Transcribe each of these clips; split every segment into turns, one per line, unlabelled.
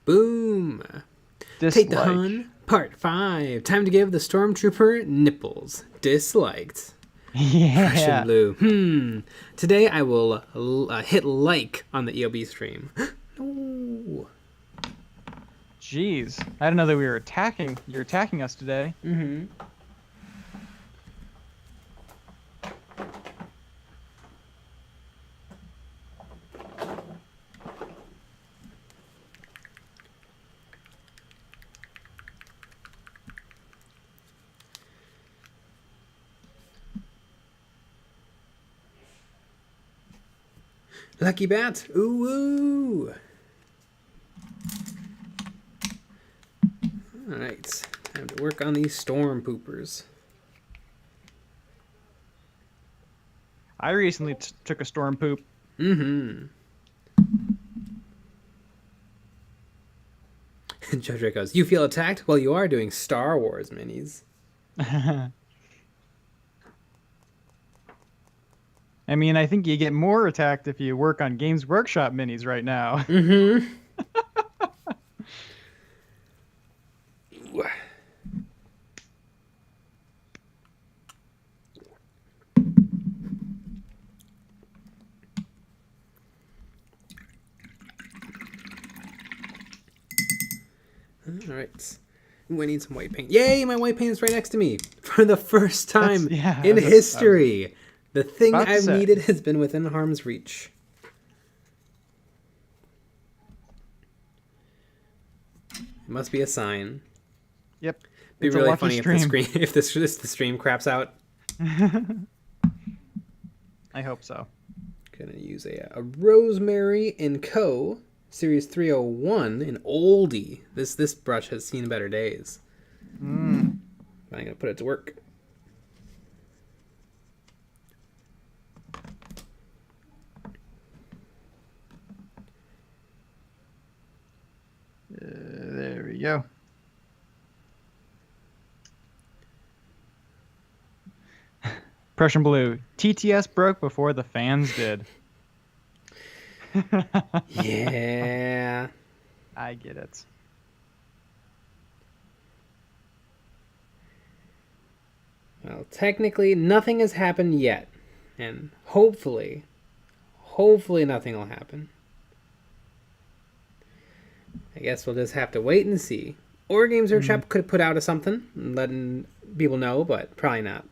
Boom. Take the Hun, Part 5. Time to give the Stormtrooper nipples. Disliked.
Yeah.
Blue. Today I will hit like on the EOB stream. No.
Jeez. I didn't know that we were attacking. You're attacking us today.
Mm-hmm. Lucky bat. Ooh, ooh. Alright. Time to work on these storm poopers.
I recently took a storm poop.
Mm-hmm. Jojo goes, you feel attacked? Well, you are doing Star Wars minis.
I mean, I think you get more attacked if you work on Games Workshop minis right now.
Mm-hmm. All right. Ooh, I need some white paint. Yay, my white paint is right next to me. For the first time in history. The thing I've needed has been within harm's reach. It must be a sign.
Yep.
It'd be really funny if the stream craps out.
I hope so.
Gonna use a Rosemary & Co. Series 301, an oldie. This brush has seen better days. I'm gonna put it to work.
There we go. Prussian Blue. TTS broke before the fans did.
Yeah.
I get it.
Well, technically, nothing has happened yet. And hopefully nothing will happen. I guess we'll just have to wait and see. Or Games Workshop could have put out something, letting people know, but probably not.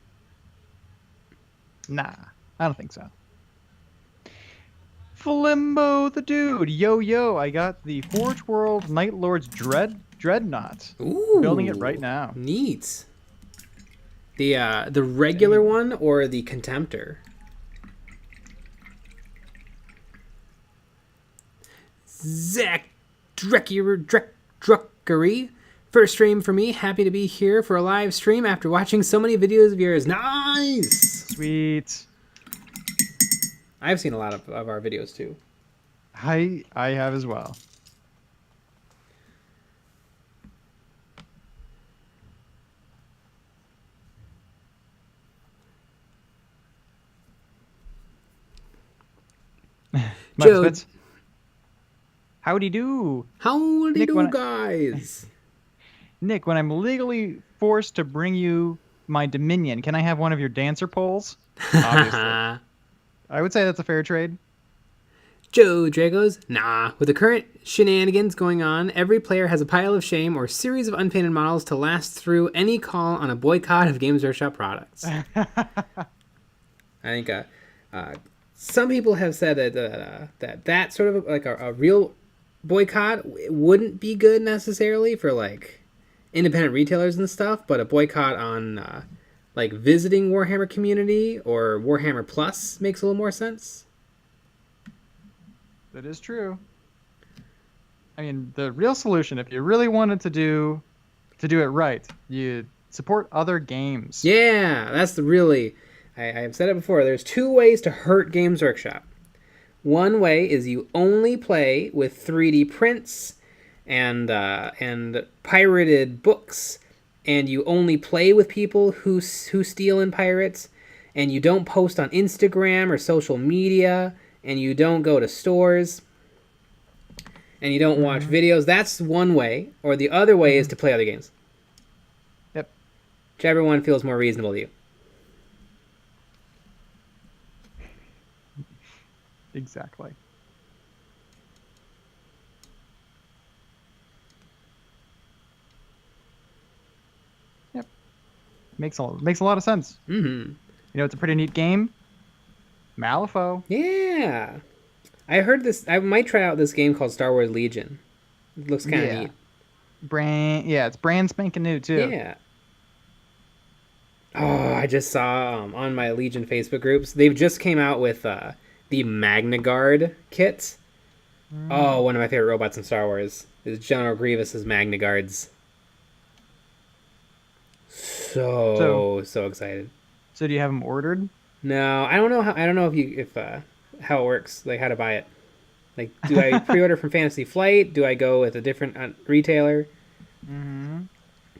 Nah, I don't think so. Flimbo the dude. Yo, I got the Forge World Night Lord's Dreadnought.
Ooh.
Building it right now.
Neat. The regular one or the Contemptor? Zach Druckery. First stream for me. Happy to be here for a live stream after watching so many videos of yours. Nice!
Sweet.
I've seen a lot of our videos too.
I have as well.
Joe,
howdy do.
Howdy do, guys.
Nick, when I'm legally forced to bring you my Dominion, can I have one of your dancer poles? Obviously. I would say that's a fair trade.
Joe Dragos, nah. With the current shenanigans going on, every player has a pile of shame or series of unpainted models to last through any call on a boycott of Games Workshop products. I think some people have said that sort of like a real boycott wouldn't be good necessarily for like independent retailers and stuff, but a boycott on like visiting Warhammer community or Warhammer Plus makes a little more sense.
That is true. I mean, the real solution, if you really wanted to do it right, you support other games.
Yeah, that's the really... I've said it before. There's two ways to hurt Games Workshop. One way is you only play with 3D prints and pirated books, and you only play with people who steal and pirates, and you don't post on Instagram or social media, and you don't go to stores. and you don't watch videos, that's one way. Or the other way is to play other games.
Yep.
Whichever one feels more reasonable to you.
Exactly. Yep. Makes a lot of sense.
Mm-hmm.
You know, it's a pretty neat game. Malifaux.
Yeah. I heard this. I might try out this game called Star Wars Legion. It looks kind of neat.
It's brand spanking new too.
Yeah. Oh, I just saw on my Legion Facebook groups, they've just came out with the Magna Guard kit. Oh, one of my favorite robots in Star Wars is General Grievous's Magna Guards. So excited.
So do you have them ordered?
No, I don't know how. I don't know if how it works, like how to buy it. Like, do I pre-order from Fantasy Flight? Do I go with a different retailer?
Mm-hmm.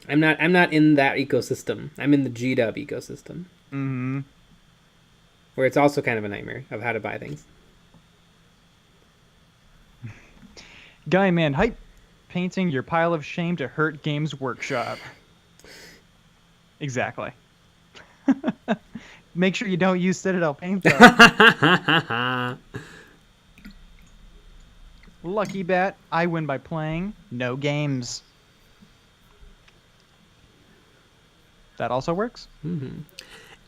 I'm not in that ecosystem. I'm in the GW ecosystem.
Mm-hmm.
Where it's also kind of a nightmare of how to buy things.
Guy Man hype, painting your pile of shame to hurt Games Workshop. Exactly. Make sure you don't use Citadel paint though. Lucky bet, I win by playing no games. That also works.
Mm-hmm.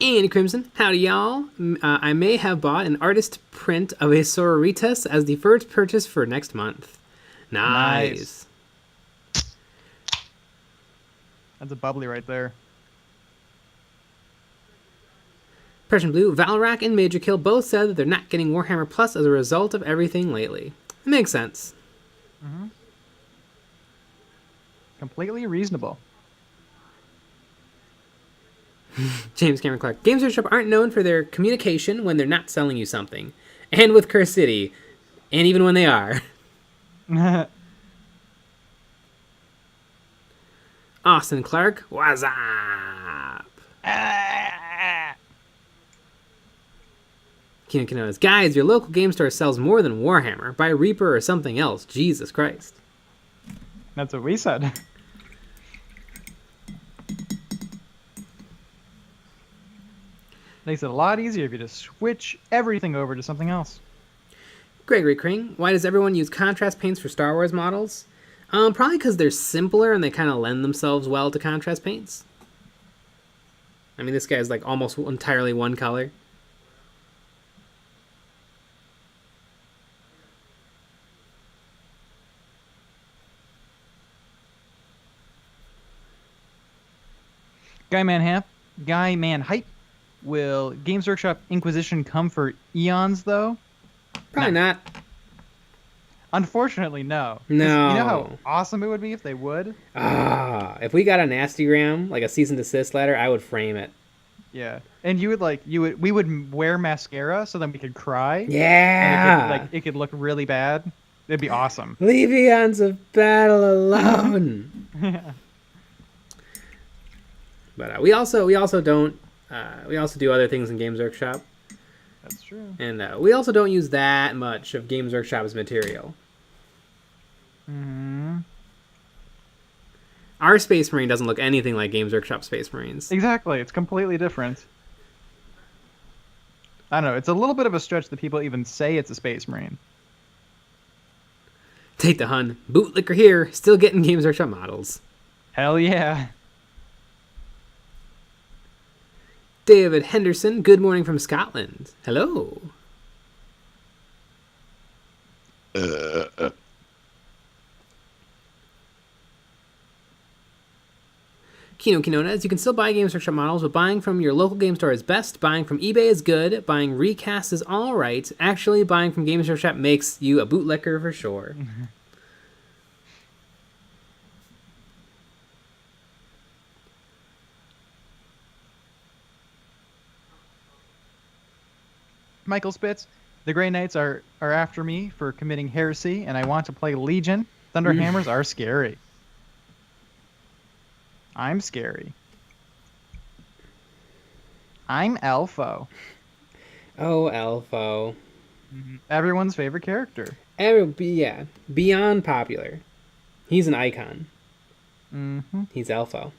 And Crimson, howdy y'all. I may have bought an artist print of a Sororitas as the first purchase for next month. Nice.
That's a bubbly right there.
Persian Blue, Valrak, and Major Kill both said that they're not getting Warhammer Plus as a result of everything lately. It makes sense.
Mm-hmm. Completely reasonable.
James Cameron Clark. Games Workshop aren't known for their communication when they're not selling you something. And with Curse City. And even when they are. Austin Clark, what's up? Keenan Canoas. Guys, your local game store sells more than Warhammer. Buy Reaper or something else. Jesus Christ.
That's what we said. Makes it a lot easier if you just switch everything over to something else.
Gregory Kring, why does everyone use contrast paints for Star Wars models? Probably because they're simpler and they kind of lend themselves well to contrast paints. I mean, this guy's like almost entirely one color.
Guy Man Hype. Will Games Workshop Inquisition come for Eons, though?
Probably not.
Unfortunately, no.
No.
You know how awesome it would be if they would?
If we got a Nastygram, like a cease and desist letter, I would frame it.
Yeah. And we would wear mascara so then we could cry.
Yeah.
And it could look really bad. It'd be awesome.
Leave Eons of Battle alone. But we also don't. We also do other things in Games Workshop.
That's true.
And we also don't use that much of Games Workshop's material.
Mm-hmm.
Our Space Marine doesn't look anything like Games Workshop Space Marines.
Exactly. It's completely different. I don't know. It's a little bit of a stretch that people even say it's a Space Marine.
Take the Hun. Bootlicker here. Still getting Games Workshop models.
Hell yeah.
David Henderson, good morning from Scotland. Hello. Kino Kinonas, you can still buy Games Workshop models, but buying from your local game store is best. Buying from eBay is good. Buying recast is alright. Actually, buying from Games Workshop makes you a bootlicker for sure.
Michael Spitz, the Grey Knights are after me for committing heresy, and I want to play Legion. Thunderhammers are scary. I'm scary. I'm Elfo.
Oh, Elfo.
Everyone's favorite character.
Beyond popular. He's an icon.
Mm-hmm.
He's Elfo.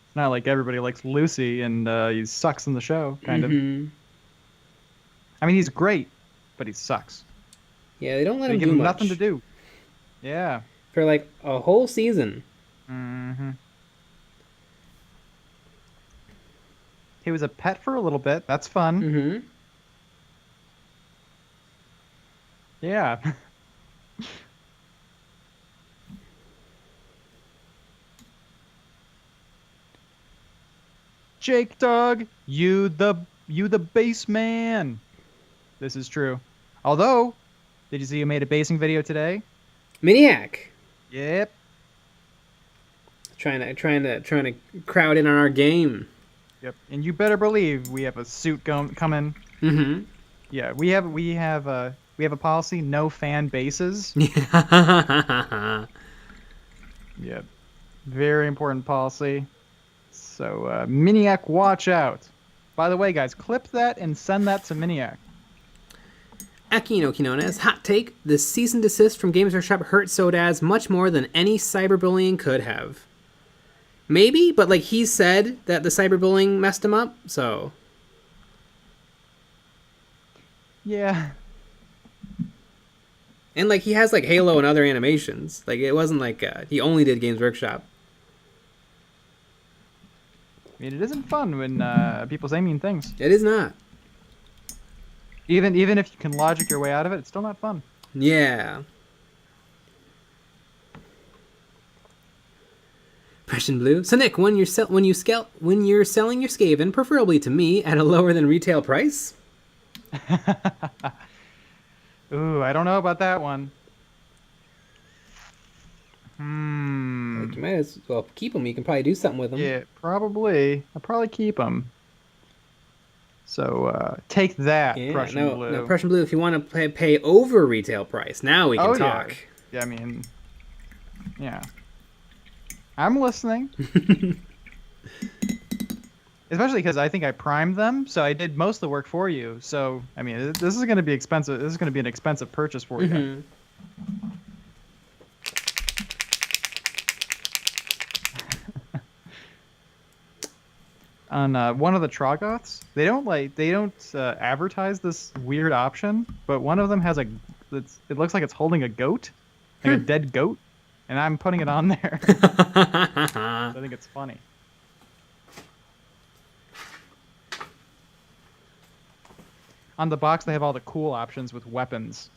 It's not like everybody likes Lucy and he sucks in the show, kind of. I mean, he's great, but he sucks.
Yeah, they don't let
They
him
give
do
him
much.
nothing to do. Yeah.
For like a whole season.
Mm-hmm. He was a pet for a little bit. That's fun.
Mm-hmm.
Yeah. Jake Dog, you the base man. This is true. Although, did you see you made a basing video today?
Miniac.
Yep.
Trying to crowd in on our game.
Yep. And you better believe we have a suit coming.
Mm-hmm.
Yeah, we have a policy: no fan bases.
Yeah.
Yep. Very important policy. So, Miniac, watch out. By the way, guys, clip that and send that to Miniac.
Akino Quinones, hot take: the cease and desist from Games Workshop hurt Sodaz much more than any cyberbullying could have. Maybe, but like he said that the cyberbullying messed him up, so.
Yeah.
And like he has like Halo and other animations. Like it wasn't like he only did Games Workshop.
I mean, it isn't fun when people say mean things.
It is not.
Even if you can logic your way out of it, it's still not fun.
Yeah. Prussian Blue. So Nick, when you're selling your Skaven, preferably to me at a lower than retail price.
Ooh, I don't know about that one.
Like you might as well keep them. You can probably do something with them.
Yeah, probably. I'll probably keep them. So take that, Prussian Blue.
No, Prussian Blue. If you want to pay over retail price, now we can talk.
Yeah, I mean, yeah. I'm listening. Especially because I think I primed them, so I did most of the work for you. So, I mean, this is going to be expensive. This is going to be an expensive purchase for you. On one of the Troggoths, they don't advertise this weird option, but one of them has it looks like it's holding a goat, like a dead goat, and I'm putting it on there. So I think it's funny. On the box, they have all the cool options with weapons.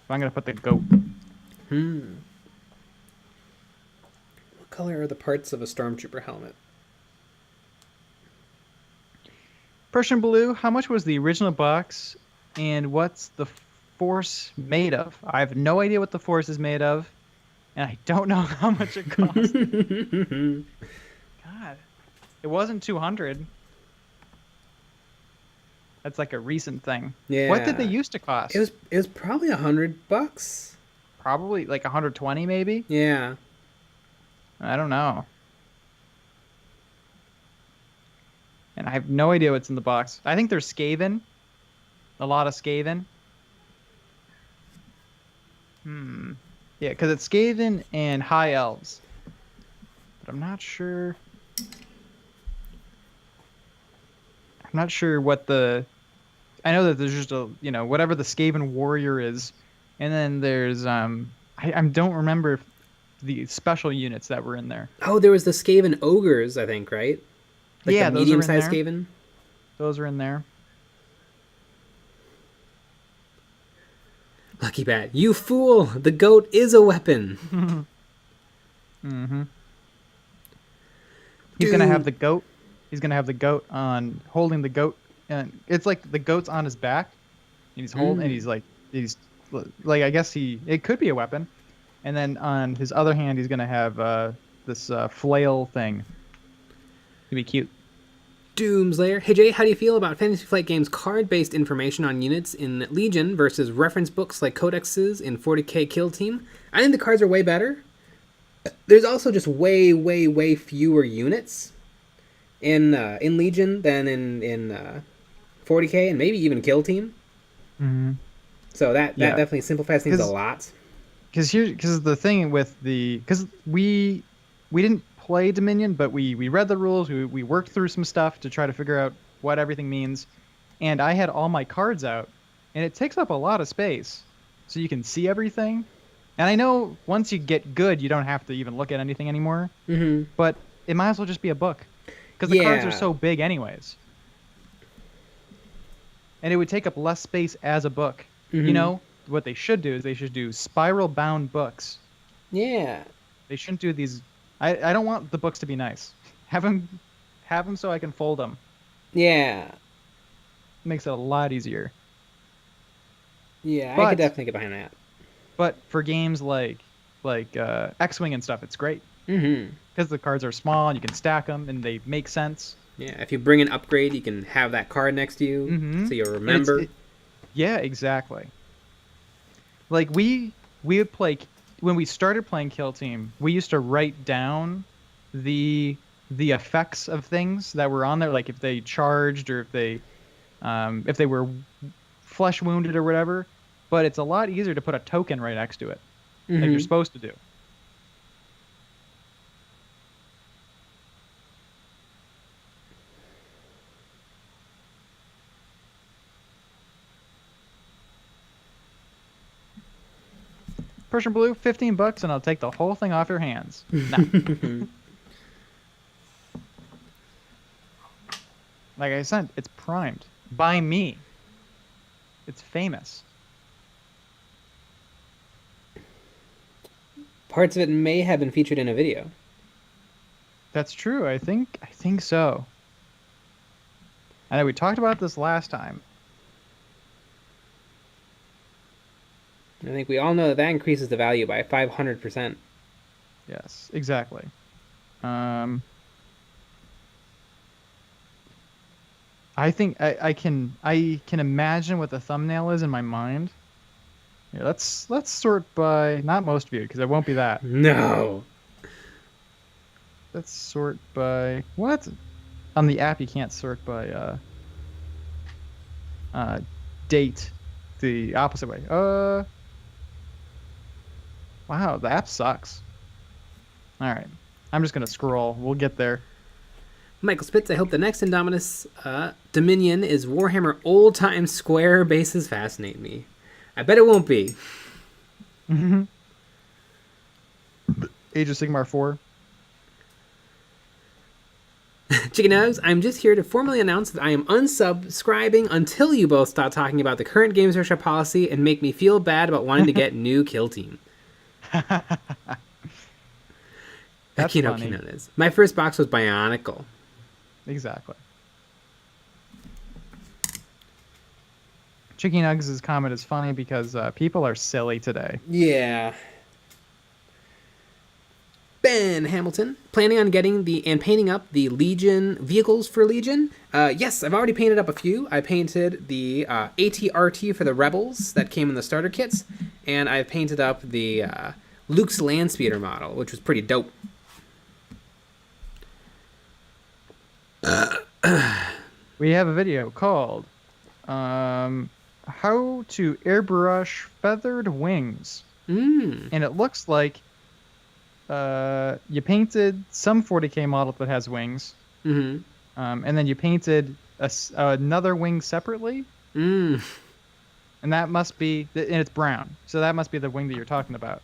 So I'm gonna put the goat.
What color are the parts of a Stormtrooper helmet?
Prussian Blue, how much was the original box, and what's the Force made of? I have no idea what the Force is made of, and I don't know how much it cost. God, it wasn't 200. That's like a recent thing.
Yeah.
What did they used to cost?
It was probably $100.
Probably like 120, maybe.
Yeah.
I don't know. And I have no idea what's in the box. I think there's Skaven. A lot of Skaven. Yeah, because it's Skaven and High Elves. But I'm not sure. I'm not sure what the... I know that there's just a, whatever the Skaven warrior is. And then there's, I don't remember the special units that were in there.
Oh, there was the Skaven ogres, I think, right? Like
yeah,
the medium-sized Skaven.
Those are in there.
Lucky Bat, you fool! The goat is a weapon.
He's gonna have the goat. He's gonna have the goat on holding the goat, and it's like the goat's on his back, and he's holding, and he's like I guess it could be a weapon, and then on his other hand he's gonna have this flail thing. It'd be cute.
Doomslayer. Hey Jay, how do you feel about Fantasy Flight Games' card-based information on units in Legion versus reference books like codexes in 40k Kill Team? I think the cards are way better. There's also just way, way, way fewer units in Legion than in 40k and maybe even Kill Team. So that
Yeah,
definitely simplifies things a lot.
because the thing with because we didn't play Dominion, but we read the rules. We worked through some stuff to try to figure out what everything means, and I had all my cards out, and it takes up a lot of space, so you can see everything. And I know once you get good, you don't have to even look at anything anymore.
Mm-hmm.
But it might as well just be a book, because the cards are
Yeah.
so big anyways, and it would take up less space as a book. You
Mm-hmm.
know what they should do is they should do spiral bound books.
Yeah.
They shouldn't do these. I don't want the books to be nice. Have them so I can fold them.
Yeah.
Makes it a lot easier.
Yeah. I could
But
definitely get behind that.
for games like X-wing and stuff, it's great
Mm-hmm.
because the cards are small and you can stack them and they make sense.
Yeah. If you bring an upgrade, you can have that card next to you,
Mm-hmm.
so you'll
And it's
remember.
yeah, exactly. Like we would play when we started playing Kill Team. We used to write down the the effects of things that were on there, like if they charged or if they were flesh wounded or whatever. But it's a lot easier to put a token right next to it, like you're
Mm-hmm.
supposed to do. Persian Blue, $15, and I'll take the whole thing off your hands. No. Like I said, it's primed by me. It's famous.
Parts of it may have been featured in a video.
That's true. I think so. I know we talked about this last time.
I think we all know that increases the value by 500%.
Yes, exactly. Um, I think I can imagine what the thumbnail is in my mind. Here, let's sort by not most viewed because it won't be that.
No.
Let's sort by what? On the app you can't sort by date the opposite way. Wow, the app sucks. All right. I'm just going to scroll. We'll get there.
Michael Spitz, I hope the next Indominus Dominion is Warhammer old time square bases fascinate me. I bet it won't be.
Age of Sigmar 4.
Chicken Nugs, I'm just here to formally announce that I am unsubscribing until you both stop talking about the current Games Workshop policy and make me feel bad about wanting to get new Kill Team.
That's
Akino
funny.
Kinones. My first box was Bionicle.
Exactly. Chicky Nugs' comment is funny because people are silly today.
Yeah. Ben Hamilton, planning on getting and painting up the Legion vehicles for Legion? Yes, I've already painted up a few. I painted the ATRT for the Rebels that came in the starter kits, and I've painted up the Luke's Landspeeder model, which was pretty dope.
We have a video called How to Airbrush Feathered Wings.
Mm.
And it looks like you painted some 40K model that has wings,
Mm-hmm.
and then you painted another wing separately,
Mm.
and that must be, and it's brown, so that must be the wing that you're talking about.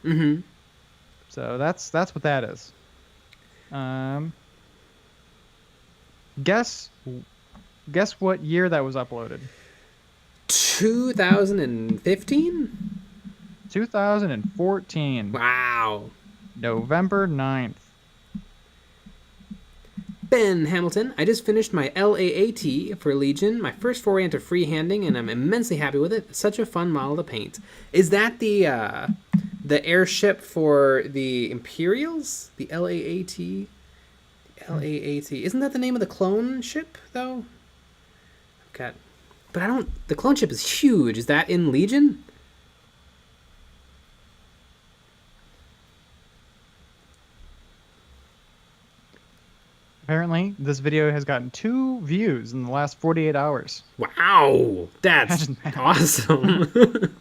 Mm-hmm.
So that's what that is. Guess what year that was uploaded?
2015?
2014.
Wow.
November 9th.
Ben Hamilton, I just finished my LAAT for Legion, my first foray into freehanding, and I'm immensely happy with it. Such a fun model to paint. Is that the airship for the Imperials? The LAAT? LAAT. Isn't that the name of the clone ship, though? Okay. But the clone ship is huge. Is that in Legion?
Apparently, this video has gotten 2 views in the last 48 hours.
Wow, that's
Imagine that.
awesome.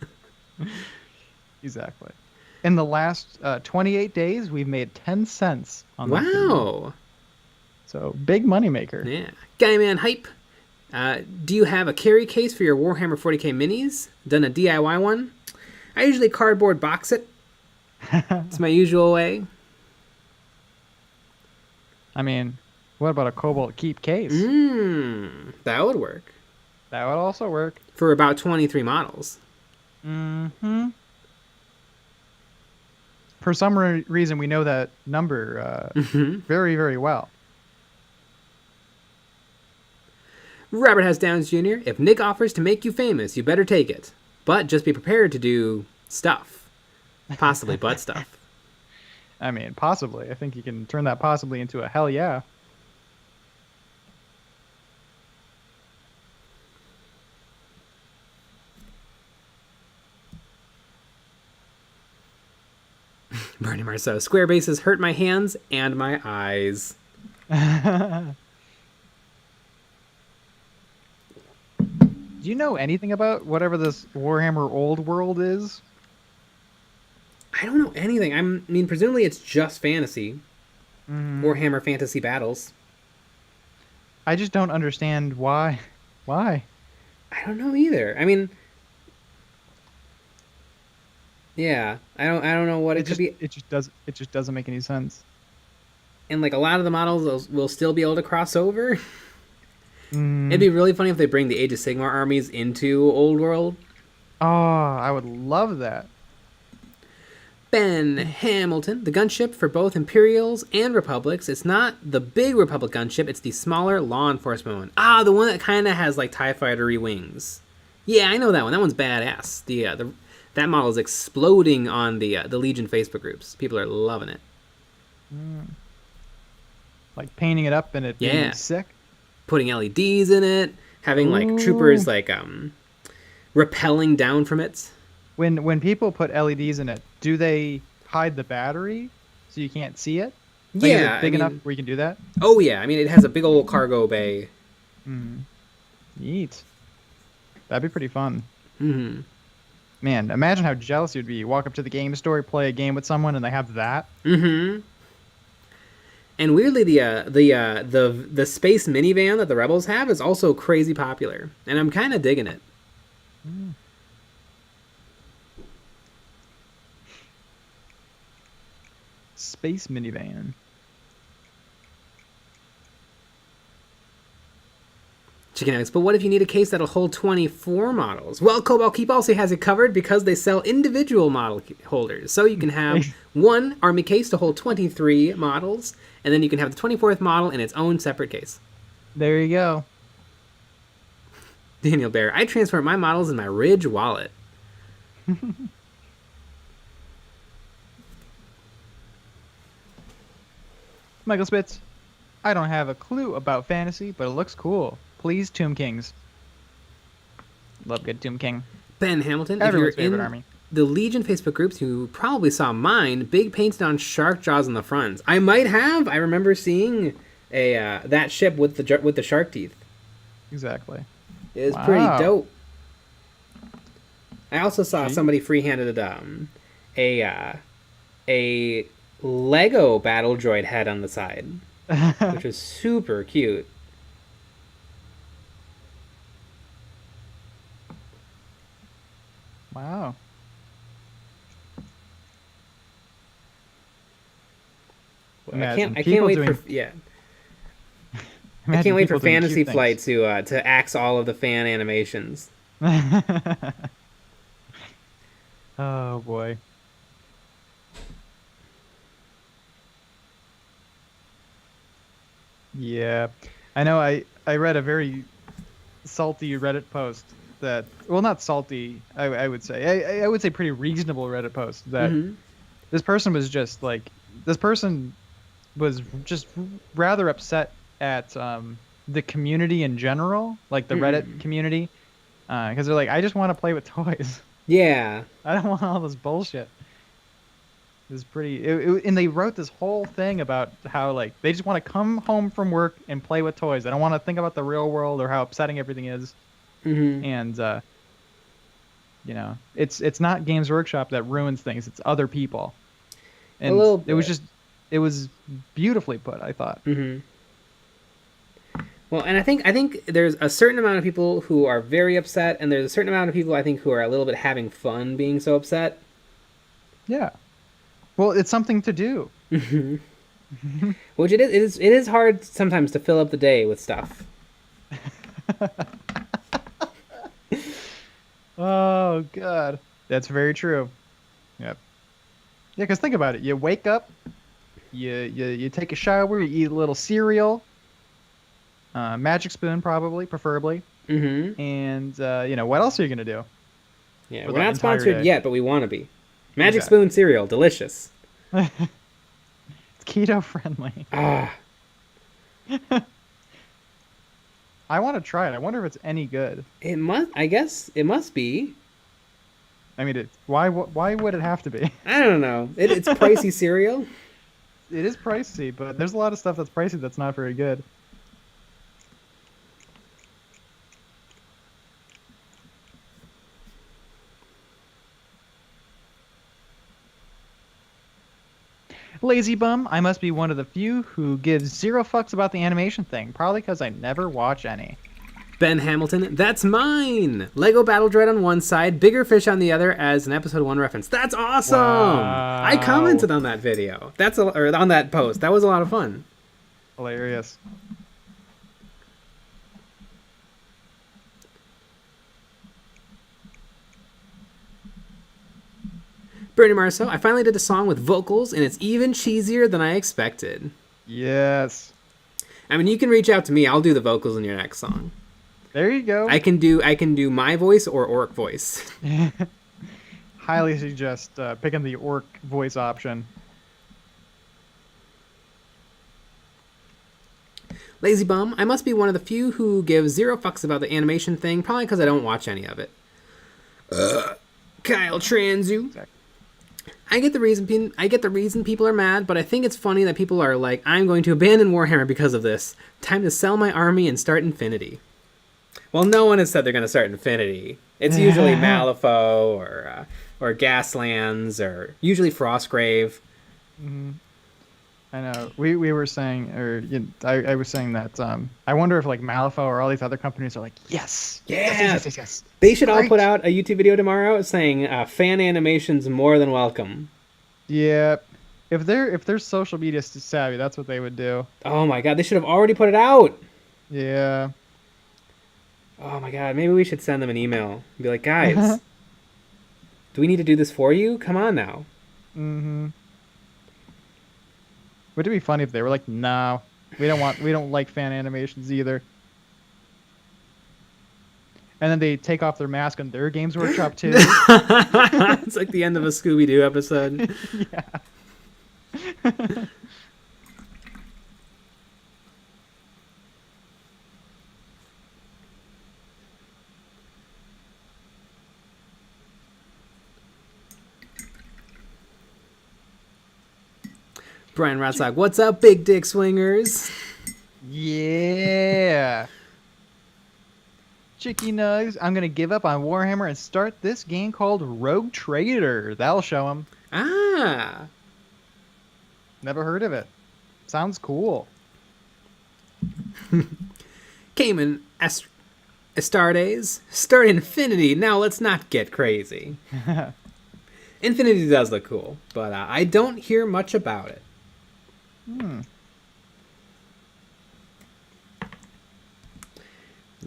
Exactly. In the last 28 days, we've made 10 cents on that video.
Wow.
So, big moneymaker.
Yeah. Guy Man Hype. Do you have a carry case for your Warhammer 40k minis? Done a DIY one? I usually cardboard box it. It's my usual way.
I mean, what about a Cobalt Keep case?
That would work.
That would also work.
For about 23 models.
Mm-hmm. For some reason, we know that number very, very well.
Robert Has Downs Jr. If Nick offers to make you famous, you better take it. But just be prepared to do stuff. Possibly butt stuff.
I mean, possibly. I think you can turn that possibly into a hell yeah.
Bernie Marceau. Square bases hurt my hands and my eyes.
Do you know anything about whatever this Warhammer Old World is?
I don't know anything. I mean, presumably it's just fantasy. Warhammer Fantasy Battles.
I just don't understand why. Why?
I don't know either. I mean, yeah, I don't know what it could be.
It just doesn't make any sense.
And like a lot of the models will still be able to cross over. It'd be really funny if they bring the Age of Sigmar armies into Old World.
Oh, I would love that.
Ben Hamilton, the gunship for both Imperials and Republics. It's not the big Republic gunship, it's the smaller law enforcement one. Ah, the one that kind of has like TIE Fighter-y wings. Yeah, I know that one. That one's badass. That model is exploding on the Legion Facebook groups. People are loving it.
Like painting it up and it being sick.
Putting LEDs in it, having like troopers like rappelling down from it.
When people put LEDs in it, do they hide the battery so you can't see it? Like, is it big enough where you can do that?
Oh yeah, I mean it has a big old cargo bay.
Neat. That'd be pretty fun.
Mm-hmm.
Man, imagine how jealous you'd be. You walk up to the game store, play a game with someone, and they have that.
Mm-hmm. And weirdly, the space minivan that the Rebels have is also crazy popular, and I'm kind of digging it.
Space minivan.
Chicken eggs. But what if you need a case that'll hold 24 models? Well, Cobalt Keep also has it covered because they sell individual model holders. So you can have one army case to hold 23 models, and then you can have the 24th model in its own separate case.
There you go.
Daniel Bear. I transport my models in my Ridge wallet.
Michael Spitz. I don't have a clue about fantasy, but it looks cool. Please, Tomb Kings. Love good Tomb King.
Ben Hamilton,
Everyone's
if you're
favorite
in
army.
the Legion Facebook groups, you probably saw mine. Big painted on shark jaws on the fronts. I might have. I remember seeing that ship with the shark teeth.
Exactly.
It was pretty dope. I also saw somebody freehanded a Lego battle droid head on the side, which was super cute.
Wow.
I can't wait for I can't wait for Fantasy Flight to axe all of the fan animations.
Oh boy. Yeah, I know. I read a very salty Reddit post that, well, not salty. I would say I would say pretty reasonable Reddit post that this person was just rather upset at the community in general, like the Reddit community, because they're like, I just want to play with toys.
Yeah.
I don't want all this bullshit. It was pretty. And they wrote this whole thing about how like they just want to come home from work and play with toys. They don't want to think about the real world or how upsetting everything is.
Mm-hmm.
And it's not Games Workshop that ruins things. It's other people.
A
And
little bit.
it was beautifully put, I thought.
Mm-hmm. Well, and I think there's a certain amount of people who are very upset, and there's a certain amount of people I think who are a little bit having fun being so upset.
Yeah. Well, it's something to do.
Which it is hard sometimes to fill up the day with stuff.
Oh God, that's very true. Yep. Yeah, because think about it. You wake up, you take a shower, you eat a little cereal, magic spoon preferably,
Mm-hmm.
and what else are you gonna do?
Yeah,
For
we're
the
not
entire
sponsored
day.
yet, but we want to be. Magic
Exactly.
Spoon cereal, delicious.
It's keto friendly.
Ah,
I want to try it. I wonder if it's any good.
it must. I guess it must be.
I mean, why would it have to be?
I don't know. It's pricey cereal.
It is pricey, but there's a lot of stuff that's pricey that's not very good. Lazy bum, I must be one of the few who gives zero fucks about the animation thing, probably because I never watch any.
Ben Hamilton, that's mine. Lego Battle Dread on one side, Bigger Fish on the other, as an episode 1 reference. That's awesome.
Wow.
I commented on that video. Or on that post. That was a lot of fun.
Hilarious.
Bernie Marceau, I finally did a song with vocals, and it's even cheesier than I expected.
Yes.
I mean, you can reach out to me. I'll do the vocals in your next song.
There you go.
I can do my voice or orc voice.
Highly suggest picking the orc voice option.
Lazy bum, I must be one of the few who give zero fucks about the animation thing, probably because I don't watch any of it. Kyle Transu.
Exactly.
I get the reason people are mad, but I think it's funny that people are like, I'm going to abandon Warhammer because of this. Time to sell my army and start Infinity. Well, no one has said they're going to start Infinity. It's usually Malifaux or Gaslands or usually Frostgrave.
Mm-hmm. I know. We were saying, I was saying that I wonder if like Malifaux or all these other companies are like, yes, yes.
They should all
Great.
put out a YouTube video tomorrow saying fan animation's more than welcome.
Yeah. If they're social media savvy, that's what they would do.
Oh my god, they should have already put it out.
Yeah.
Oh my god, maybe we should send them an email and be like, guys, do we need to do this for you? Come on now.
Mm-hmm. Would it be funny if they were like, no, we don't like fan animations either. And then they take off their mask on their Games Workshop too.
It's like the end of a Scooby-Doo episode.
Yeah.
Brian Ratzak, what's up, big dick swingers?
Yeah. Chicky Nugs, I'm going to give up on Warhammer and start this game called Rogue Trader. That'll show him.
Ah.
Never heard of it. Sounds cool.
Cayman Astartes, start Infinity. Now let's not get crazy. Infinity does look cool, but I don't hear much about it.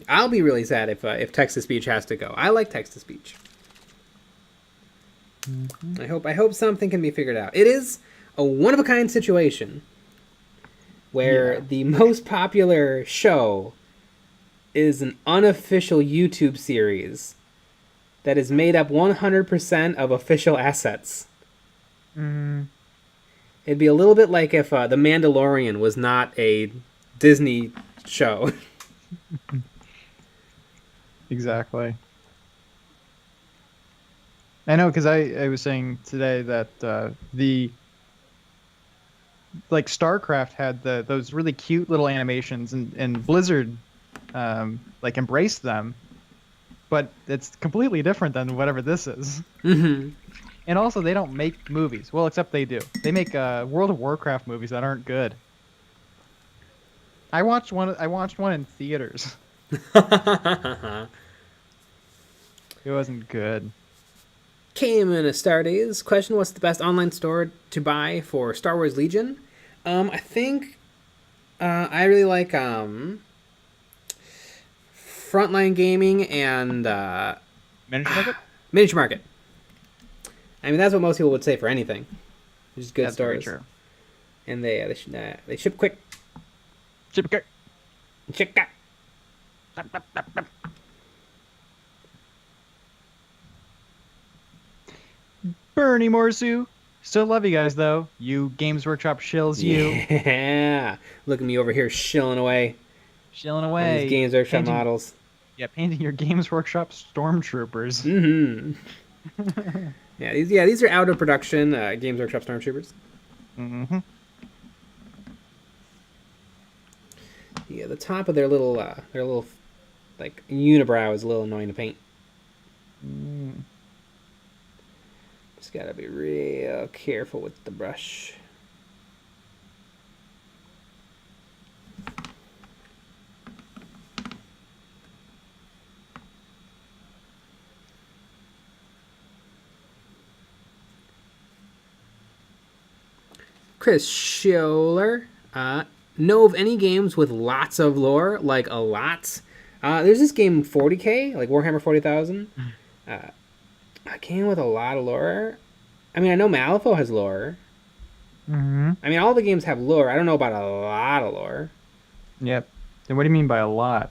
I'll be really sad if text-to-speech has to go. I like text-to-speech. Mm-hmm. I hope something can be figured out. It is a one-of-a-kind situation where the most popular show is an unofficial YouTube series that is made up 100% of official assets. It'd be a little bit like if The Mandalorian was not a Disney show.
Exactly. I know because I was saying today that the like StarCraft had those really cute little animations, and Blizzard like embraced them, but it's completely different than whatever this is.
Mm-hmm.
And also, they don't make movies. Well, except they do. They make World of Warcraft movies that aren't good. I watched one. I watched one in theaters. It wasn't good.
Came in a Stardays question: what's the best online store to buy for Star Wars Legion? I think I really like Frontline Gaming and
Miniature Market.
Miniature Market. I mean, that's what most people would say for anything. They're just good
That's very
stores,
true.
and they ship quick.
Chip cut.
Ship quick.
Bernie Morsu. Still love you guys though. You Games Workshop shills you.
Yeah, look at me over here shilling away
Shilling
on
away.
these Games Workshop
Painting-
models.
Yeah, painting your Games Workshop Stormtroopers.
Mm-hmm. These are out of production Games Workshop Stormtroopers.
Mm-hmm.
Yeah, the top of their little like unibrow is a little annoying to paint. Just gotta be real careful with the brush. Chris Scholler, know of any games with lots of lore, like a lot? There's this game 40k, like Warhammer 40,000. A game with a lot of lore. I mean, I know Malifaux has lore.
Mm-hmm.
I mean, all the games have lore. I don't know about a lot of lore.
Yep. Then what do you mean by a lot?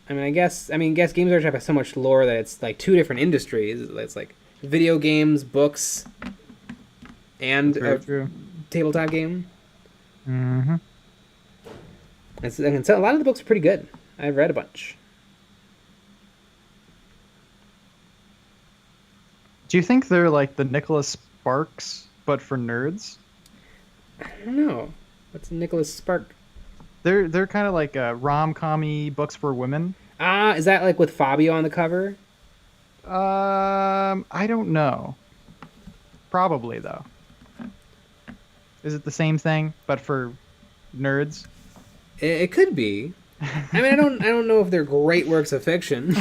I mean, guess Games Workshop has so much lore that it's like two different industries. It's like video games, books, and
Very
a
true.
tabletop game.
Mm-hmm.
And so a lot of the books are pretty good. I've read a bunch.
Do you think they're like the Nicholas Sparks, but for nerds?
I don't know. What's Nicholas Spark?
They're kind of like rom-com-y books for women.
Ah, is that like with Fabio on the cover?
I don't know. Probably though. Is it the same thing, but for nerds?
It could be. I mean, I don't know if they're great works of fiction.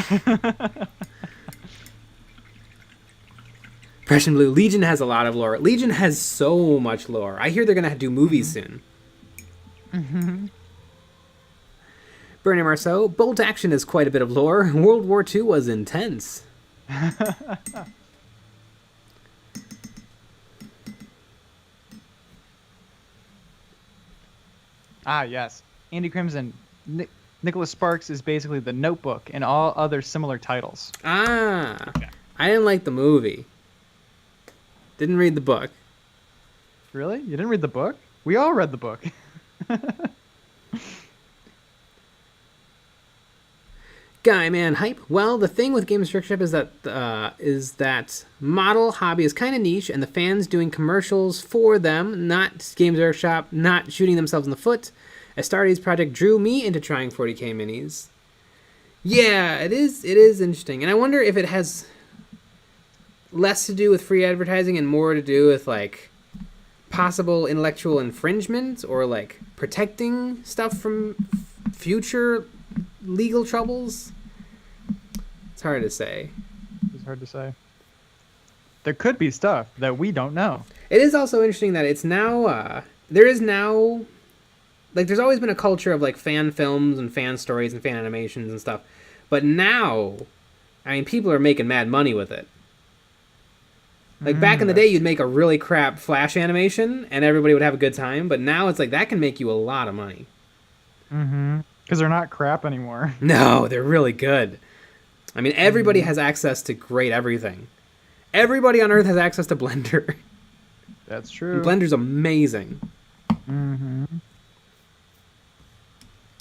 Prussian Blue. Legion has a lot of lore. Legion has so much lore. I hear they're gonna do movies soon.
Mm-hmm.
Bernie Marceau. Bolt Action is quite a bit of lore. World War II was intense.
Ah, yes. Andy Crimson. Nicholas Sparks is basically the Notebook and all other similar titles.
Ah, I didn't like the movie. Didn't read the book.
Really? You didn't read the book? We all read the book.
Guy man hype. Well, the thing with Games Workshop is that model hobby is kind of niche, and the fans doing commercials for them, not Games Workshop, not shooting themselves in the foot. A Stardust project drew me into trying 40k minis. Yeah, it is interesting, and I wonder if it has less to do with free advertising and more to do with like possible intellectual infringement or like protecting stuff from future legal troubles. It's hard to say.
It's hard to say. There could be stuff that we don't know.
It is also interesting that it's now there is now like there's always been a culture of like fan films and fan stories and fan animations and stuff, but now I mean people are making mad money with it. Like back in the day you'd make a really crap Flash animation and everybody would have a good time, but now it's like that can make you a lot of money.
Mm-hmm. Because they're not crap anymore.
No, they're really good. I mean, everybody has access to great everything. Everybody on Earth has access to Blender.
That's true.
And Blender's amazing.
Mm-hmm.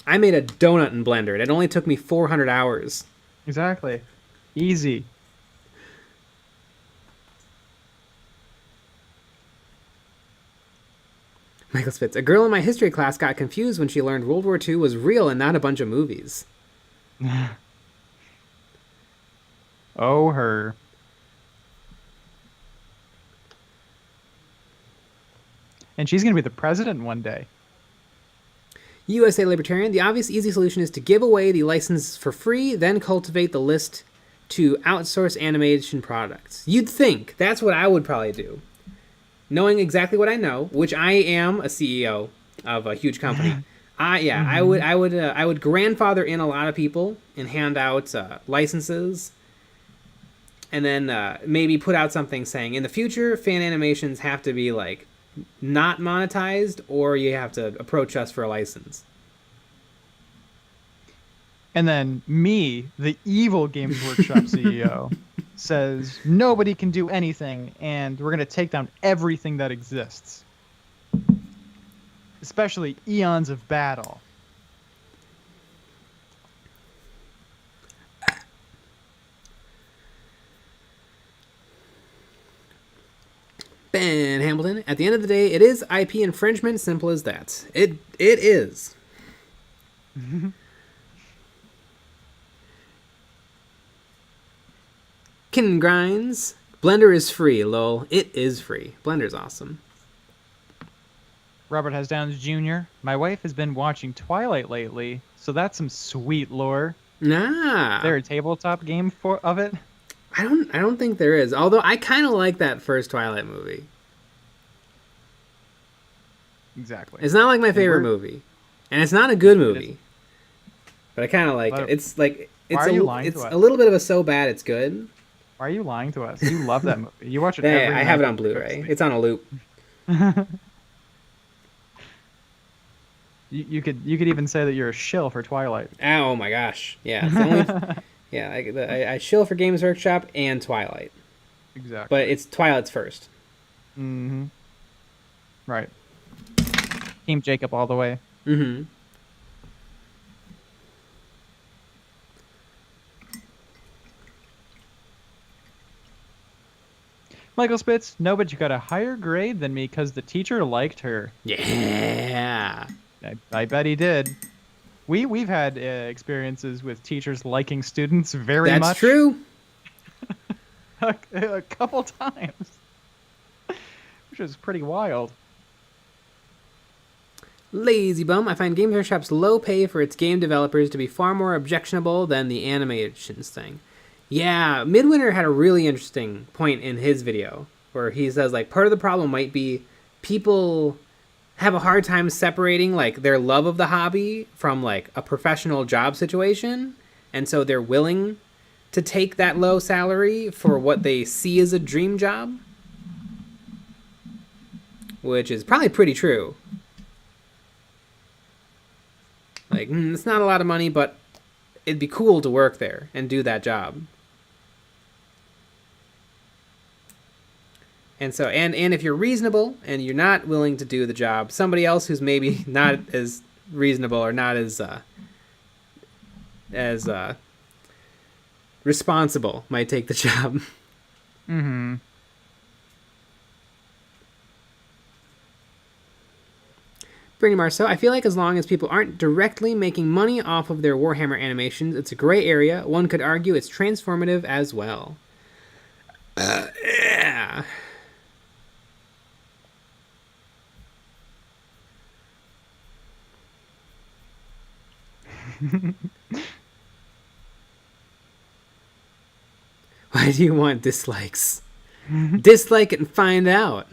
I made a donut in Blender. It only took me 400 hours.
Exactly. Easy.
Michael Spitz. A girl in my history class got confused when she learned World War II was real and not a bunch of movies.
Oh, her. And she's going to be the president one day.
USA Libertarian. The obvious easy solution is to give away the license for free, then cultivate the list to outsource animation products. You'd think. That's what I would probably do. Knowing exactly what I know, which I am a CEO of a huge company. I would grandfather in a lot of people and hand out licenses, and then maybe put out something saying in the future fan animations have to be like not monetized, or you have to approach us for a license.
And then me, the evil Games Workshop CEO, says nobody can do anything, and we're going to take down everything that exists. Especially Eons of Battle.
Ben Hamilton. At the end of the day, it is IP infringement. Simple as that. It is. Kin Grinds. Blender is free, lol. It is free. Blender's awesome.
Robert Hasdowns Jr. My wife has been watching Twilight lately, so that's some sweet lore.
Nah.
Is there a tabletop game of it?
I don't think there is. Although I kind of like that first Twilight movie.
Exactly.
It's not like my favorite movie, and it's not a good movie. But I kind of like it. It's like it's a little bit of a so bad it's good.
Why are you lying to us? You love that movie. You watch it every night.
I have it on Blu-ray. It's on a loop.
You could even say that you're a shill for Twilight.
Oh my gosh. Yeah. It's only, I shill for Games Workshop and Twilight.
Exactly.
But it's Twilight's first.
Mm-hmm. Right. Team Jacob all the way.
Mm-hmm.
Michael Spitz, no, but you got a higher grade than me because the teacher liked her.
Yeah.
I bet he did. We've had experiences with teachers liking students very much.
That's true.
a couple times, which is pretty wild.
Lazy Bum. I find Games Workshop's low pay for its game developers to be far more objectionable than the animations thing. Yeah, Midwinter had a really interesting point in his video where he says, like, part of the problem might be people have a hard time separating, like, their love of the hobby from, like, a professional job situation, and so they're willing to take that low salary for what they see as a dream job, which is probably pretty true. Like, it's not a lot of money, but it'd be cool to work there and do that job. And so, and if you're reasonable and you're not willing to do the job, somebody else who's maybe not as reasonable or not as responsible might take the job.
Mm-hmm.
Brittany Marceau, I feel like as long as people aren't directly making money off of their Warhammer animations, it's a gray area. One could argue it's transformative as well. Yeah. Why do you want dislikes? Dislike it and find out.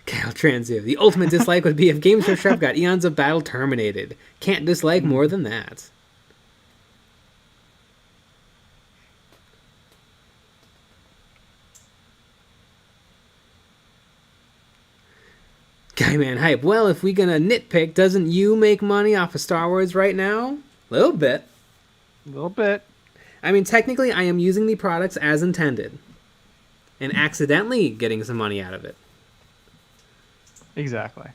Kyle Transu. The ultimate dislike would be if Games Workshop got Eons of Battle terminated. Can't dislike more than that. Guyman Hype. Well, if we gonna nitpick, doesn't you make money off of Star Wars right now? A little bit.
A little bit.
I mean, technically, I am using the products as intended. And accidentally getting some money out of it.
Exactly.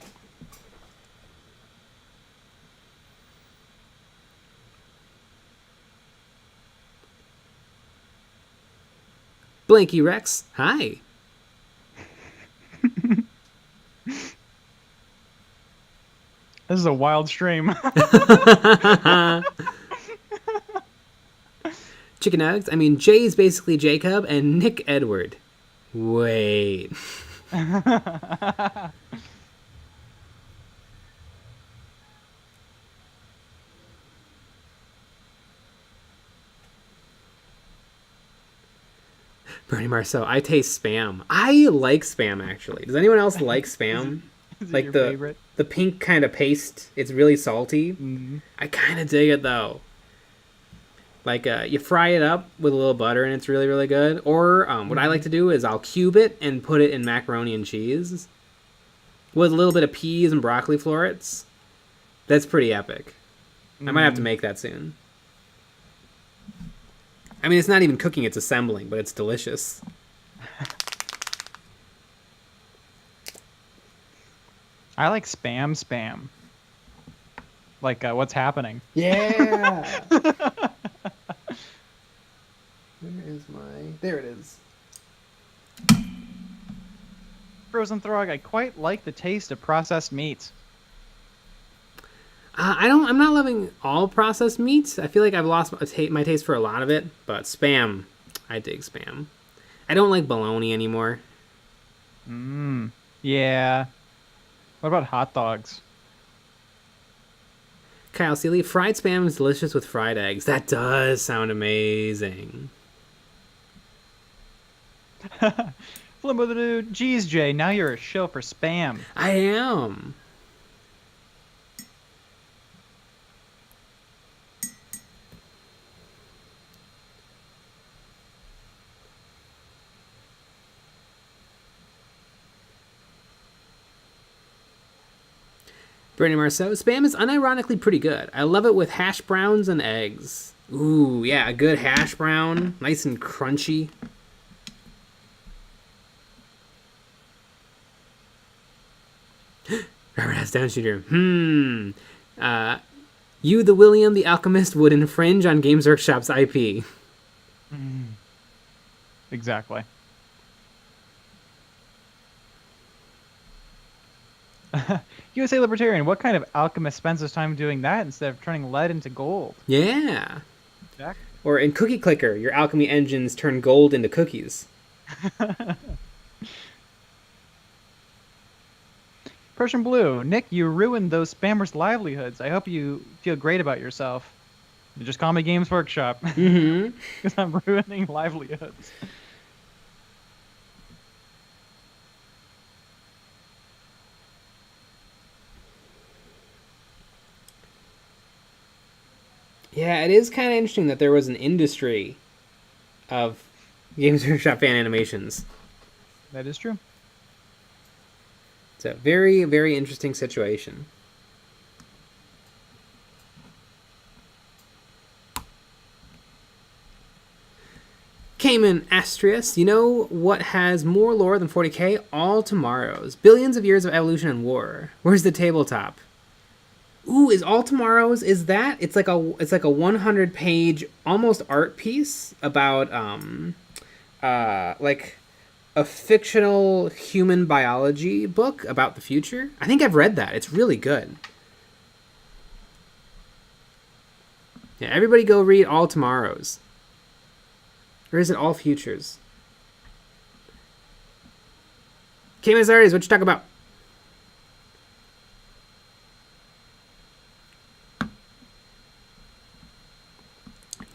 Blanky Rex, hi.
This is a wild stream.
Chicken Nuggets, I mean, Jay's basically Jacob and Nick Edward. Wait. Bernie Marceau, I taste Spam. I like Spam, actually. Does anyone else like Spam?
Is it
Like
your
the
favorite?
the pink kind of paste. It's really salty.
Mhm.
I kind of dig it, though. Like, you fry it up with a little butter, and it's really, really good. Or what I like to do is I'll cube it and put it in macaroni and cheese with a little bit of peas and broccoli florets. That's pretty epic. I might have to make that soon. I mean, it's not even cooking, it's assembling, but it's delicious.
I like spam. Like, what's happening?
Yeah! Where is my... There it is.
Frozen Throg, I quite like the taste of processed meats.
I'm not loving all processed meats. I feel like I've lost my taste for a lot of it, but Spam, I dig Spam. I don't like bologna anymore.
Yeah. What about hot dogs?
Kyle Seeley, fried Spam is delicious with fried eggs. That does sound amazing.
Flimbo the Dude, geez, Jay, now you're a shill for spam.
I am. Bernie Marceau, Spam is unironically pretty good. I love it with hash browns and eggs. Ooh, yeah, a good hash brown. Nice and crunchy. Robert has Down syndrome. You, the William, the Alchemist, would infringe on Games Workshop's IP.
Exactly. USA Libertarian, what kind of alchemist spends his time doing that instead of turning lead into gold?
Yeah.
Jack?
Or in Cookie Clicker, your alchemy engines turn gold into cookies.
Persian Blue, Nick, you ruined those spammers' livelihoods. I hope you feel great about yourself. Just call me Games Workshop.
Mm-hmm.
Because I'm ruining livelihoods.
Yeah, it is kind of interesting that there was an industry of Games Workshop fan animations.
That is true.
It's a very, very interesting situation. Cayman Astrius, you know what has more lore than 40k? All Tomorrows. Billions of years of evolution and war. Where's the tabletop? Ooh, is All Tomorrows, is that? It's like a 100-page almost art piece about like a fictional human biology book about the future. I think I've read that. It's really good. Yeah, everybody go read All Tomorrows. Or is it All Futures? Cayman Astrius, what you talk about?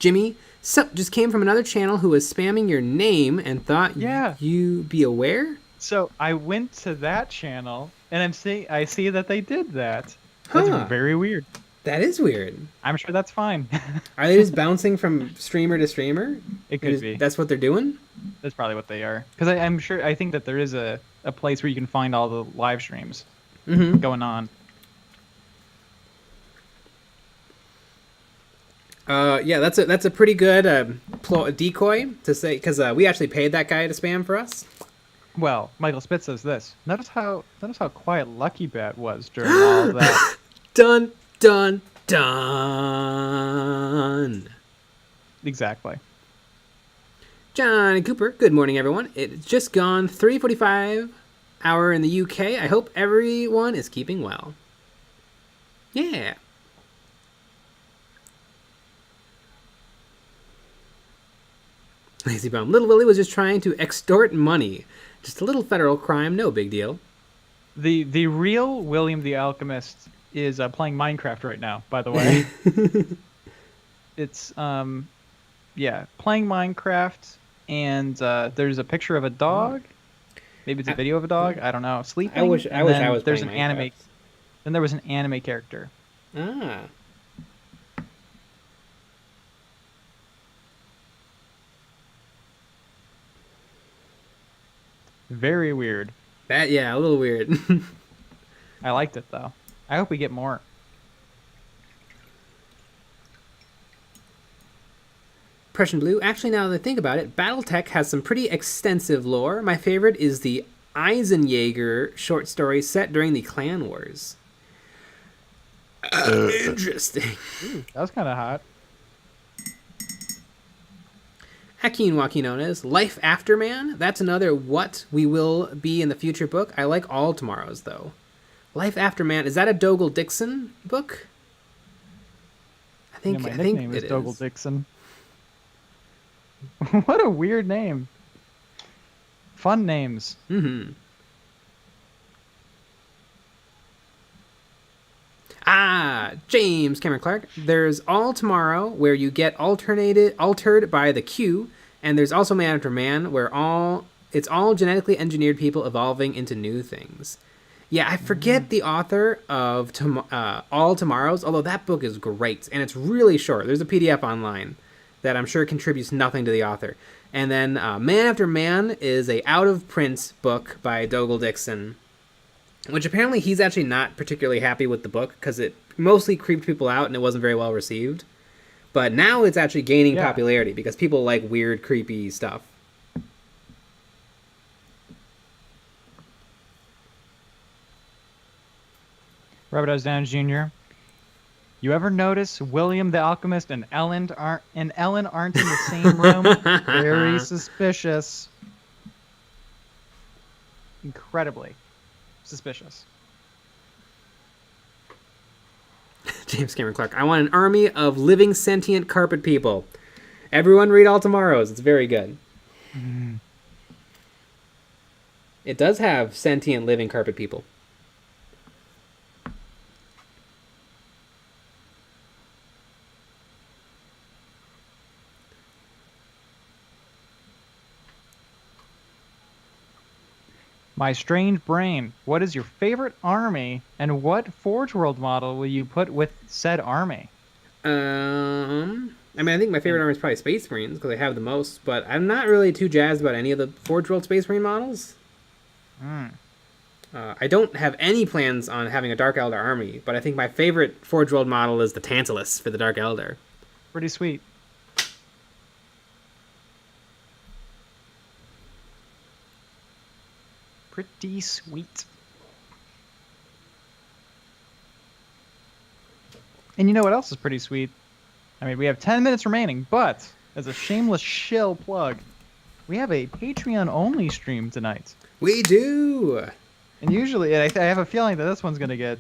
Jimmy, sup, just came from another channel who was spamming your name and thought you be aware?
So I went to that channel and I see that they did that. That's very weird.
That is weird.
I'm sure that's fine.
Are they just bouncing from streamer to streamer?
It could be.
That's what they're doing?
That's probably what they are. Because I think that there is a place where you can find all the live streams going on.
Yeah, that's a pretty good decoy to say, because we actually paid that guy to spam for us.
Well, Michael Spitz says this. Notice how quiet Lucky Bet was during all of that.
Dun, dun, dun.
Exactly.
Johnny Cooper, good morning, everyone. It's just gone 3:45 hour in the UK. I hope everyone is keeping well. Yeah. Lazy Bum. Little Willie was just trying to extort money. Just a little federal crime, no big deal.
The real William the Alchemist is playing Minecraft right now, by the way. It's yeah, playing Minecraft, and there's a picture of a dog. Maybe it's a video of a dog. I don't know. Sleeping.
I wish I was
there's
playing
an
Minecraft.
anime. Then there was an anime character.
Ah.
Very weird.
Yeah, a little weird.
I liked it though. I hope we get more.
Prussian Blue. Actually, now that I think about it, BattleTech has some pretty extensive lore. My favorite is the Eisenjäger short story set during the Clan Wars. Interesting.
Ooh, that was kind of hot.
Akin Wakinones, Life After Man. That's another what we will be in the future book. I like all tomorrows, though. Life After Man. Is that a Dougal Dixon book? I think,
My
I
nickname
think
is
it
Dougal
is.
Dixon. What a weird name. Fun names.
Mm-hmm. Ah, James Cameron Clark. There's All Tomorrow, where you get altered by the Q, and there's also Man After Man, where it's all genetically engineered people evolving into new things. Yeah, I forget the author of All Tomorrows, although that book is great, and it's really short. There's a PDF online that I'm sure contributes nothing to the author. And then Man After Man is a out-of-print book by Dougal Dixon, which apparently he's actually not particularly happy with the book because it mostly creeped people out and it wasn't very well received. But now it's actually gaining popularity because people like weird, creepy stuff.
Robert S. Downs Jr. You ever notice William the Alchemist and Ellen aren't in the same room? Very suspicious. Incredibly suspicious.
James Cameron Clark. I want an army of living sentient carpet people. Everyone read All Tomorrows. It's very good. It does have sentient living carpet people.
My strange brain. What is your favorite army, and what Forge World model will you put with said army?
I mean, I think my favorite army is probably Space Marines because I have the most, but I'm not really too jazzed about any of the Forge World Space Marine models. I don't have any plans on having a Dark Elder army, but I think my favorite Forge World model is the Tantalus for the Dark Elder.
Pretty sweet. Pretty sweet. And you know what else is pretty sweet? I mean, we have 10 minutes remaining, but as a shameless shill plug, we have a Patreon-only stream tonight.
We do!
And usually, I have a feeling that this one's going to get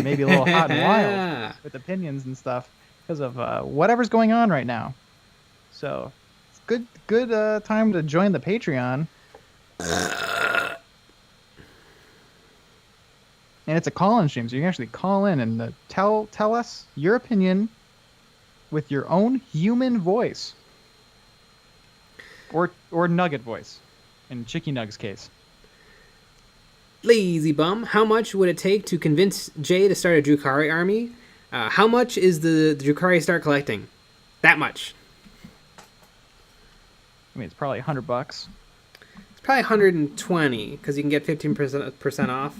maybe a little hot and wild with opinions and stuff because of whatever's going on right now. So, it's good time to join the Patreon. And it's a call-in stream, so you can actually call in and tell us your opinion with your own human voice. Or nugget voice, in Chicky Nug's case.
Lazy Bum, how much would it take to convince Jay to start a Drukhari army? How much is the Drukhari start collecting? That much.
I mean, it's probably $100.
It's probably 120, because you can get 15% off.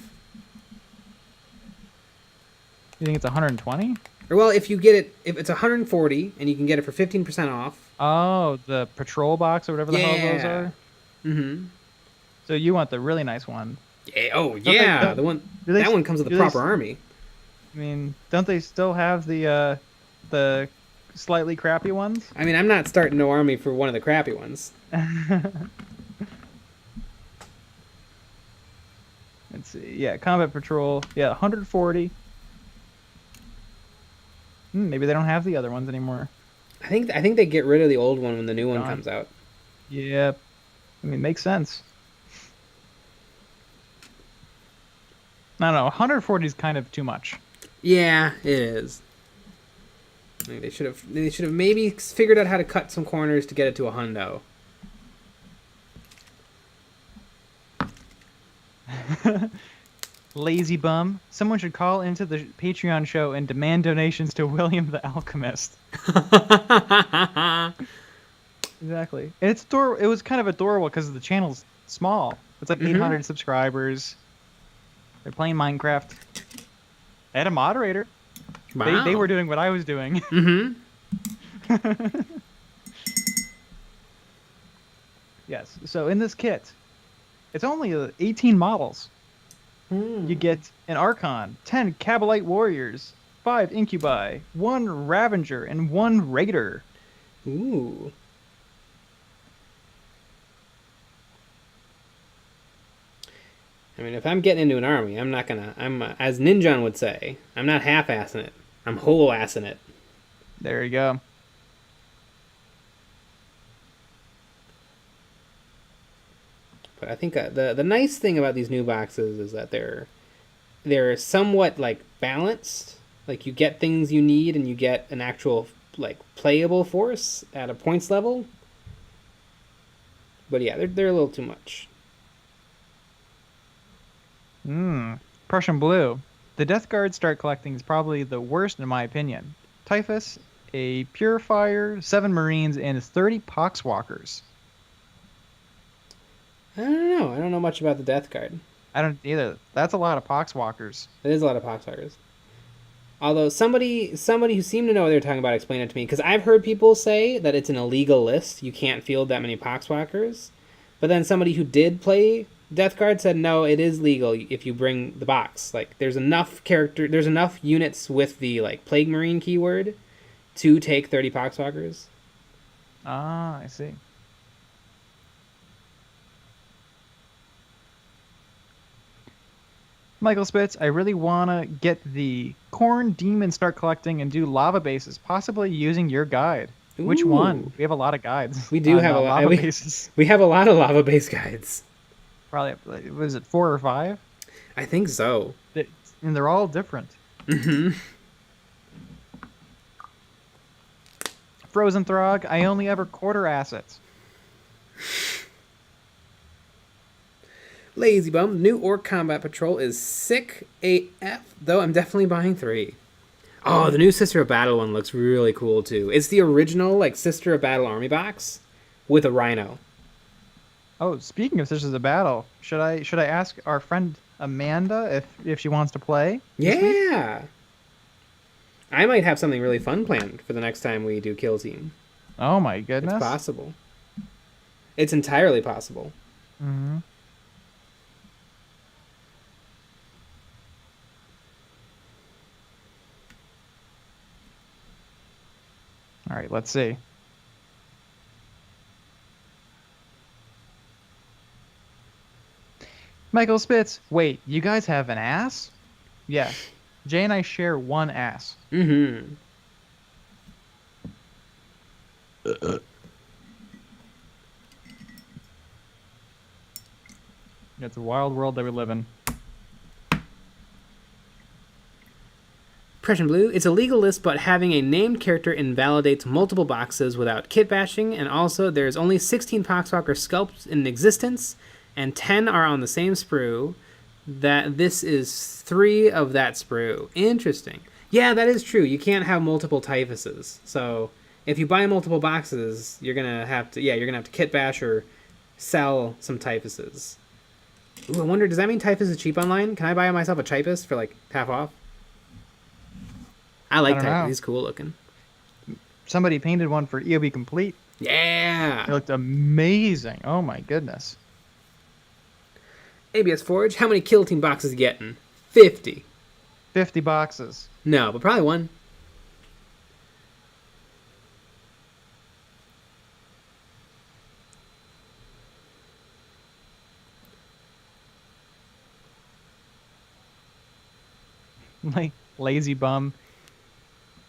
You think it's 120?
Or, well, if it's 140 and you can get it for 15% off.
Oh, the patrol box or whatever the hell those are?
Mm-hmm.
So you want the really nice one.
Yeah, that one comes with a proper army.
I mean, don't they still have the slightly crappy ones.
I mean, I'm not starting no army for one of the crappy ones.
Let's see. Yeah, combat patrol. Yeah, 140. Maybe they don't have the other ones anymore.
I think they get rid of the old one when the new one
Gone.
comes out.
Yeah, I mean, makes sense. I don't know. 140 is kind of too much.
Yeah, it is. I mean, they should have maybe figured out how to cut some corners to get it to a hundo.
Lazy bum. Someone should call into the Patreon show and demand donations to William the Alchemist. Exactly. And it's it was kind of adorable because the channel's small. It's like 800 subscribers. They're playing Minecraft. They had a moderator.
Wow.
They were doing what I was doing.
Mm-hmm.
Yes. So in this kit, it's only 18 models. You get an Archon, 10 Kabalite Warriors, 5 Incubi, 1 Ravager, and 1 Raider.
Ooh. I mean, if I'm getting into an army, I'm as Ninjon would say, I'm not half-assing it. I'm whole-assing it.
There you go.
But I think the nice thing about these new boxes is that they're somewhat like balanced. Like you get things you need and you get an actual like playable force at a points level. But yeah, they're a little too much.
Prussian Blue. The Death Guard start collecting is probably the worst in my opinion. Typhus, a Purifier, 7 Marines, and 30 Poxwalkers.
I don't know. I don't know much about the Death Guard.
I don't either. That's a lot of Poxwalkers.
It is a lot of Poxwalkers. Although somebody who seemed to know what they were talking about explained it to me, because I've heard people say that it's an illegal list. You can't field that many Poxwalkers. But then somebody who did play Death Guard said no, it is legal if you bring the box. Like there's enough units with the like Plague Marine keyword to take 30 Poxwalkers.
Ah, I see. Michael Spitz, I really want to get the Corn Demon start collecting and do lava bases, possibly using your guide.
Ooh.
Which one? We have a lot of guides.
We do have a lot.
Lava bases.
We have a lot of lava base guides.
Probably, was it 4 or 5?
I think so.
And they're all different.
Mm-hmm.
Frozen Throg, I only ever quarter assets.
Lazy Bum, new Orc Combat Patrol is sick AF, though I'm definitely buying 3. Oh, the new Sister of Battle one looks really cool, too. It's the original, like, Sister of Battle army box with a rhino.
Oh, speaking of Sisters of Battle, should I ask our friend Amanda if she wants to play?
Yeah! I might have something really fun planned for the next time we do Kill Team.
Oh my goodness.
It's possible. It's entirely possible.
Mm-hmm. All right, let's see. Michael Spitz, wait, you guys have an ass? Yes. Jay and I share one ass.
Mm-hmm.
It's a wild world that we live in.
Prussian Blue, it's a legal list, but having a named character invalidates multiple boxes without kit bashing, and also there's only 16 Poxwalker sculpts in existence, and 10 are on the same sprue. That this is 3 of that sprue. Interesting. Yeah, that is true. You can't have multiple Typhuses. So if you buy multiple boxes, you're gonna have to kit bash or sell some Typhuses. Ooh, I wonder, does that mean Typhus is cheap online? Can I buy myself a Typhus for like half off? I like Typhus. He's cool looking.
Somebody painted one for EOB Complete.
Yeah.
It looked amazing. Oh my goodness.
ABS Forge, how many Kill Team boxes you getting? 50.
50 boxes.
No, but probably one.
Like lazy bum.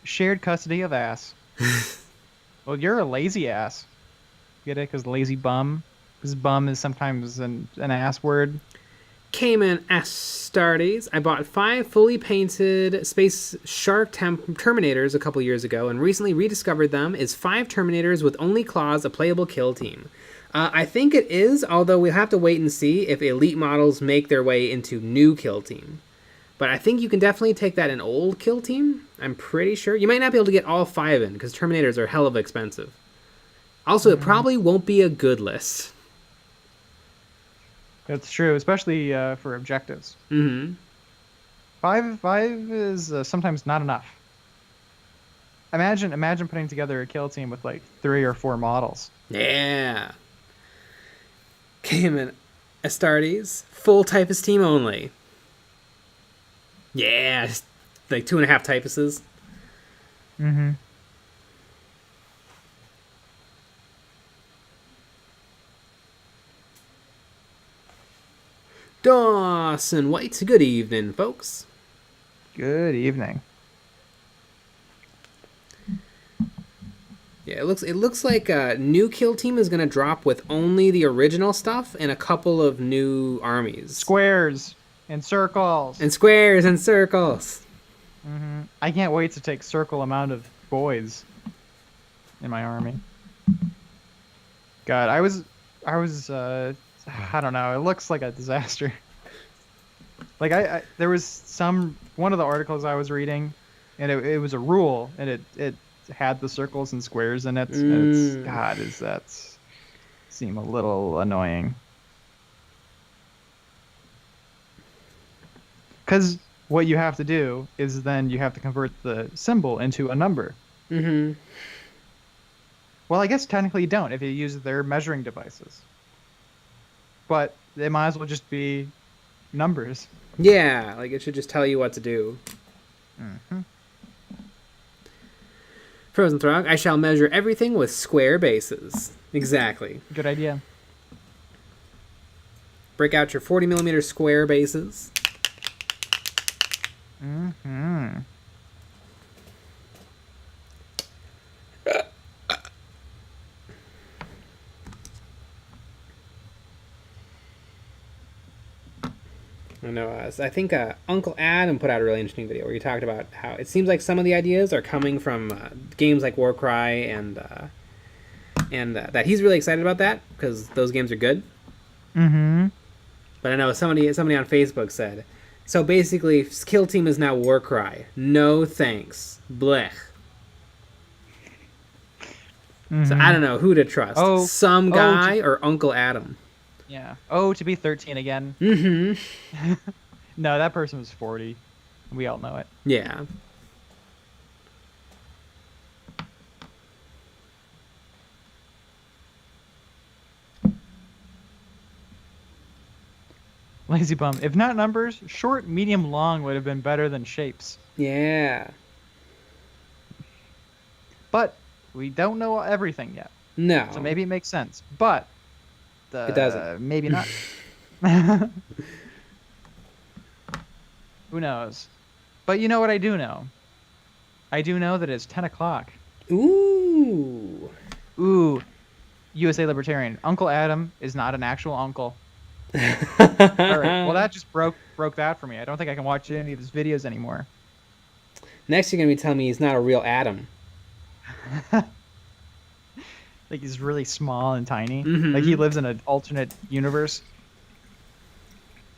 Shared custody of ass. Well, you're a lazy ass. Get it? Because lazy bum. Because bum is sometimes an ass word.
Cayman Astartes. I bought 5 fully painted Space Shark Terminators a couple years ago and recently rediscovered them as 5 Terminators with only claws, a playable kill team. I think it is, although we'll have to wait and see if elite models make their way into new kill team. But I think you can definitely take that in old kill team. I'm pretty sure. You might not be able to get all 5 in because Terminators are hell of expensive. Also, it probably won't be a good list.
That's true, especially for objectives.
Mm-hmm.
Five is sometimes not enough. Imagine putting together a kill team with like 3 or 4 models.
Yeah. Cayman Astartes. Full typist team only. Yeah. Like 2.5 typists.
Mm-hmm.
Dawson White. Good evening, folks.
Good evening.
Yeah, it looks like a new kill team is gonna drop with only the original stuff and a couple of new armies.
Squares and circles.
And squares and circles.
Mm-hmm. I can't wait to take circle amount of boys in my army. God, I was I don't know. It looks like a disaster. Like there was one of the articles I was reading, and it was a rule, and it had the circles and squares in it. And it's, God, does that seem a little annoying? Because what you have to do is then you have to convert the symbol into a number.
Mm-hmm.
Well, I guess technically you don't if you use their measuring devices. But they might as well just be numbers.
Yeah, like it should just tell you what to do.
Mm-hmm.
Frozen Throg. I shall measure everything with square bases. Exactly.
Good idea.
Break out your 40mm square bases.
Mm-hmm.
I know. I think Uncle Adam put out a really interesting video where he talked about how it seems like some of the ideas are coming from games like Warcry and that he's really excited about that because those games are good.
Mm-hmm.
But I know somebody on Facebook said, so basically, Kill Team is now Warcry. No thanks. Blech.
Mm-hmm.
So I don't know who to trust. Some guy or Uncle Adam.
Yeah. Oh, to be 13 again.
Mm-hmm.
No, that person was 40. We all know it.
Yeah.
Lazy bum. If not numbers, short, medium, long would have been better than shapes.
Yeah.
But we don't know everything yet.
No.
So maybe it makes sense. But
it doesn't.
Maybe not. Who knows? But you know what I do know? I do know that it's 10 o'clock.
Ooh.
Ooh. USA Libertarian. Uncle Adam is not an actual uncle. All right. Well, that just broke that for me. I don't think I can watch any of his videos anymore.
Next, you're going to be telling me he's not a real Adam.
Like he's really small and tiny.
Mm-hmm.
Like he lives in an alternate universe.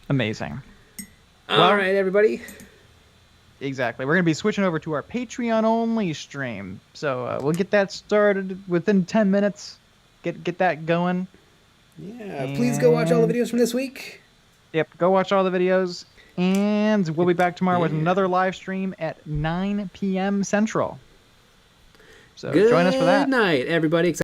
Amazing.
All right, everybody.
Exactly. We're going to be switching over to our Patreon only stream. So we'll get that started within 10 minutes. Get that going.
Yeah, please go watch all the videos from this week.
Yep, go watch all the videos. And we'll be back tomorrow with another live stream at 9 p.m. Central. So join us for that.
Good night, everybody.